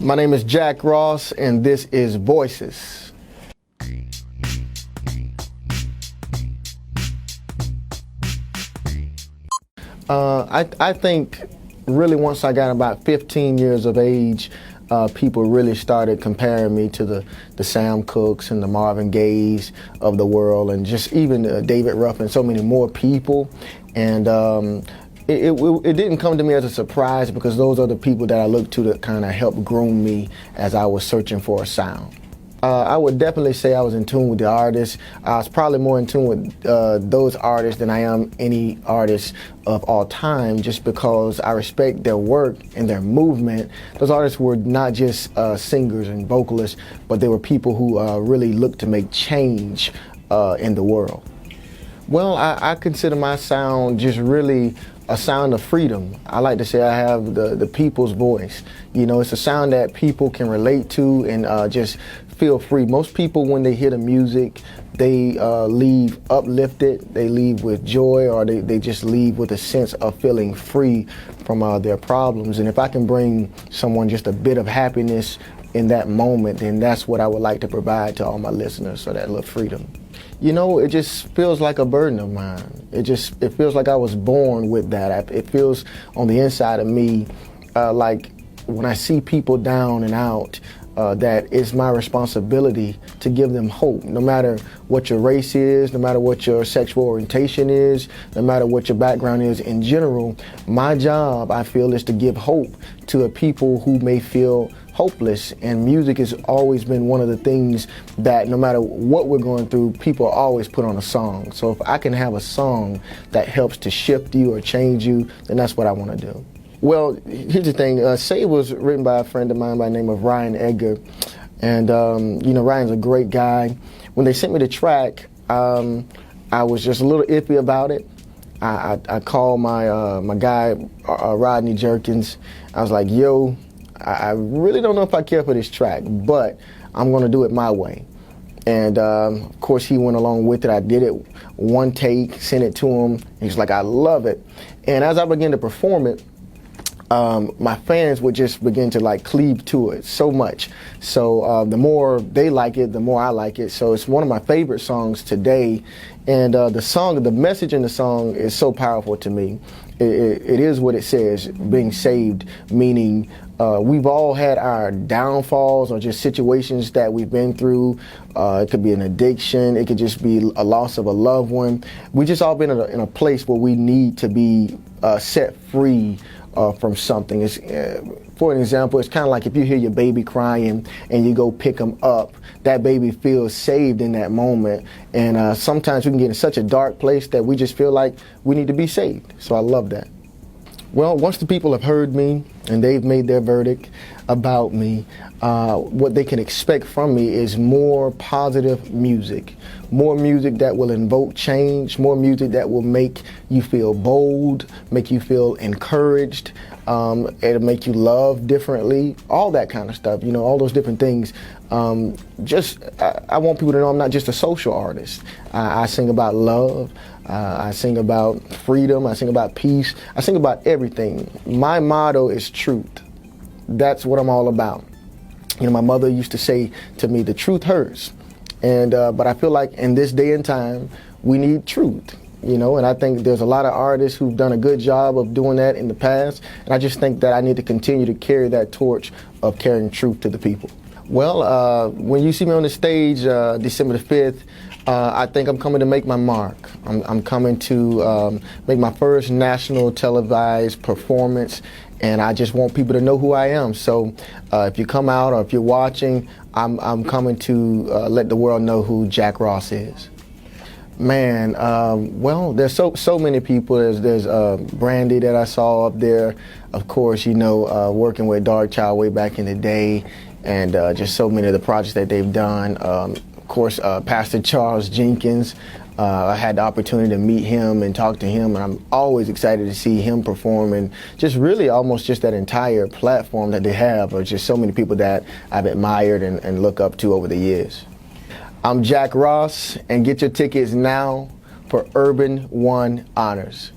My name is Jac Ross, and this is Voices. I think really once I got about 15 years of age, people really started comparing me to the Sam Cookes and the Marvin Gayes of the world, and just even David Ruff and so many more people. And it didn't come to me as a surprise, because those are the people that I look to that kind of helped groom me as I was searching for a sound. I would definitely say I was in tune with the artists. I was probably more in tune with those artists than I am any artist of all time, just because I respect their work and their movement. Those artists were not just singers and vocalists, but they were people who really looked to make change in the world. Well, I consider my sound just really a sound of freedom. I like to say I have the people's voice. You know, it's a sound that people can relate to and just feel free. Most people, when they hear the music, they leave uplifted, they leave with joy, or they just leave with a sense of feeling free from their problems. And if I can bring someone just a bit of happiness in that moment, then that's what I would like to provide to all my listeners, so that little freedom. You know, it just feels like a burden of mine. It feels like I was born with that. It feels on the inside of me like when I see people down and out, that it's my responsibility to give them hope, no matter what your race is, no matter what your sexual orientation is, no matter what your background is in general. My job, I feel, is to give hope to a people who may feel hopeless, and music has always been one of the things that no matter what we're going through, people always put on a song. So if I can have a song that helps to shift you or change you, then that's what I want to do. Well, here's the thing. Say was written by a friend of mine by the name of Ryan Edgar, and you know, Ryan's a great guy. When they sent me the track, I was just a little iffy about it. I called my guy Rodney Jerkins. I was like, yo, I really don't know if I care for this track, but I'm going to do it my way. And of course, he went along with it. I did it one take, sent it to him. He's like, I love it. And as I began to perform it, my fans would just begin to like cleave to it so much. So the more they like it, the more I like it. So it's one of my favorite songs today. And the message in the song is so powerful to me. It is what it says, being saved, meaning we've all had our downfalls or just situations that we've been through. It could be an addiction. It could just be a loss of a loved one. We just all been in a place where we need to be set free from something. For an example, it's kind of like if you hear your baby crying and you go pick them up, that baby feels saved in that moment. And sometimes we can get in such a dark place that we just feel like we need to be saved. So I love that. Well, once the people have heard me and they've made their verdict about me, what they can expect from me is more positive music that will invoke change, more music that will make you feel bold, make you feel encouraged, it'll make you love differently, all that kind of stuff, you know, all those different things. I want people to know I'm not just a social artist. I sing about love. I sing about freedom. I sing about peace. I sing about everything. My motto is truth. That's what I'm all about. You know, my mother used to say to me, the truth hurts. And but I feel like in this day and time, we need truth. You know, and I think there's a lot of artists who've done a good job of doing that in the past. And I just think that I need to continue to carry that torch of carrying truth to the people. Well, when you see me on the stage December the 5th, I think I'm coming to make my mark. I'm coming to make my first national televised performance, and I just want people to know who I am. So if you come out or if you're watching, I'm coming to let the world know who Jac Ross is. Man, well, there's so many people. There's Brandy that I saw up there. Of course, you know, working with Darkchild way back in the day, and just so many of the projects that they've done. Of course, Pastor Charles Jenkins. I had the opportunity to meet him and talk to him, and I'm always excited to see him perform, and just really almost just that entire platform that they have are just so many people that I've admired and look up to over the years. I'm Jac Ross, and get your tickets now for Urban One Honors.